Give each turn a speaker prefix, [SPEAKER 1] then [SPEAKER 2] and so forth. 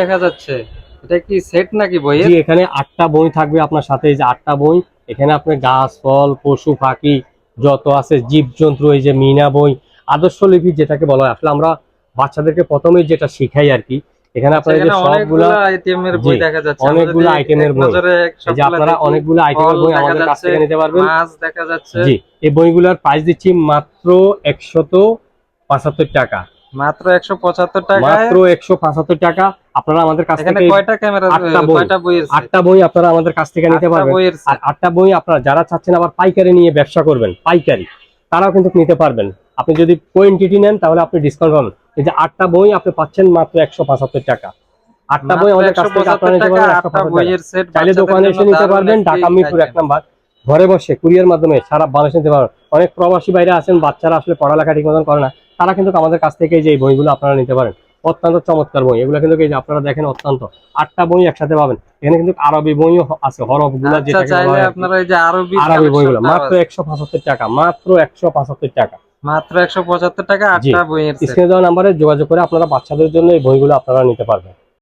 [SPEAKER 1] দেখা যাচ্ছে এটা কি সেট নাকি বই?
[SPEAKER 2] জি, এখানে 8টা বই থাকবে আপনার সাথে। এই যে 8টা বই, এখানে আপনি গাছ, ফল, পশু পাখি যত আছে, জীবজন্তু, এই যে মিনা বই, আদর্শ লিপি যেটাকে বলা হয়। আসলে আমরা বাচ্চাদেরকে প্রথমেই যেটা শিখাই আর কি। এখানে
[SPEAKER 1] আচ্ছা,
[SPEAKER 2] আপনার এই যে
[SPEAKER 1] এখানে
[SPEAKER 2] সবগুলা,
[SPEAKER 1] অনেকগুলো আইটেমের
[SPEAKER 2] জি,
[SPEAKER 1] বই দেখা যাচ্ছে। আমরা যদি
[SPEAKER 2] অনেকগুলো আইটেমের
[SPEAKER 1] এক
[SPEAKER 2] বই।
[SPEAKER 1] নজরে
[SPEAKER 2] এই যে
[SPEAKER 1] সবগুলা
[SPEAKER 2] আপনারা
[SPEAKER 1] দেখি,
[SPEAKER 2] অনেকগুলো
[SPEAKER 1] ফল
[SPEAKER 2] আইটেমের বই
[SPEAKER 1] দেখা
[SPEAKER 2] আমাদের কাছ
[SPEAKER 1] যাচ্ছে,
[SPEAKER 2] থেকে নিতে পারবেন।
[SPEAKER 1] মাছ দেখা যাচ্ছে।
[SPEAKER 2] জি, এই বইগুলোর প্রাইস দিচ্ছি মাত্র 175 টাকা।
[SPEAKER 1] মাত্র 175 টাকায়।
[SPEAKER 2] মাত্র 175 টাকা। আপনারা আমাদের কাছ
[SPEAKER 1] এখানে
[SPEAKER 2] থেকে
[SPEAKER 1] কয়টা ক্যামেরা,
[SPEAKER 2] 8টা বই,
[SPEAKER 1] কয়টা বইয়ের সেট?
[SPEAKER 2] 8টা বই আপনারা আমাদের কাছ থেকে নিতে
[SPEAKER 1] 8টা
[SPEAKER 2] পারবেন।
[SPEAKER 1] বইয়ের
[SPEAKER 2] আর
[SPEAKER 1] সেট।
[SPEAKER 2] 8টা বই আপনারা যারা চাচ্ছেন আবার পাইকারি নিয়ে ব্যবসা করবেন, পাইকারি, তারাও কিন্তু নিতে পারবেন। আপনি যদি কোয়েন্টিটি নেন তাহলে আপনি ডিসকাউন্ট পাবেন। এই যে 8টা বই আপনি পাচ্ছেন মাত্র 175 টাকা। 8টা বই
[SPEAKER 1] মাত্র
[SPEAKER 2] আমাদের কাছ থেকে আপনারা
[SPEAKER 1] 175
[SPEAKER 2] নিতে
[SPEAKER 1] টাকা
[SPEAKER 2] পারবেন
[SPEAKER 1] 8টা
[SPEAKER 2] 175 টাকা।
[SPEAKER 1] বইয়ের সেট,
[SPEAKER 2] চাইলে
[SPEAKER 1] বাচ্চাদের
[SPEAKER 2] দোকানে
[SPEAKER 1] জন্য
[SPEAKER 2] এসে নিতে
[SPEAKER 1] দারুণ
[SPEAKER 2] পারবেন,
[SPEAKER 1] একটি
[SPEAKER 2] ঢাকা মিরপুর 1
[SPEAKER 1] আইটেম।
[SPEAKER 2] নাম্বার। ঘরে বসে কুরিয়ার মাধ্যমে সারা বাংলাদেশে নিতে পারবেন। অনেক প্রবাসী বাইরে আছেন, বাচ্চারা আসলে পড়ালেখা ঠিক মতন করে না, তারা কিন্তু আমাদের কাছ থেকে যে এই বইগুলো আপনারা নিতে পারেন। অত্যন্ত চমৎকার বই এগুলো, কিন্তু এই যে আপনারা দেখেন অত্যন্ত 8টা বই একসাথে পাবেন। এখানে কিন্তু আরবি বইও আছে, হরফ গুলা
[SPEAKER 1] আচ্ছা,
[SPEAKER 2] যেটাকে বলা
[SPEAKER 1] চাইলে
[SPEAKER 2] হয় আর কি।
[SPEAKER 1] আপনারা এই যে আরবির
[SPEAKER 2] আরবি বইগুলো
[SPEAKER 1] কালেকশনটাও
[SPEAKER 2] মাত্র
[SPEAKER 1] আছে।
[SPEAKER 2] 175 টাকা, মাত্র 175 টাকা।
[SPEAKER 1] মাত্র 175 টাকা
[SPEAKER 2] জি,
[SPEAKER 1] 8টা বইয়ের সেট।
[SPEAKER 2] স্ক্রিনে দেওয়া নাম্বারে যোগাযোগ করে আপনারা বাচ্চাদের জন্য এই বইগুলো আপনারা নিতে পারবেন।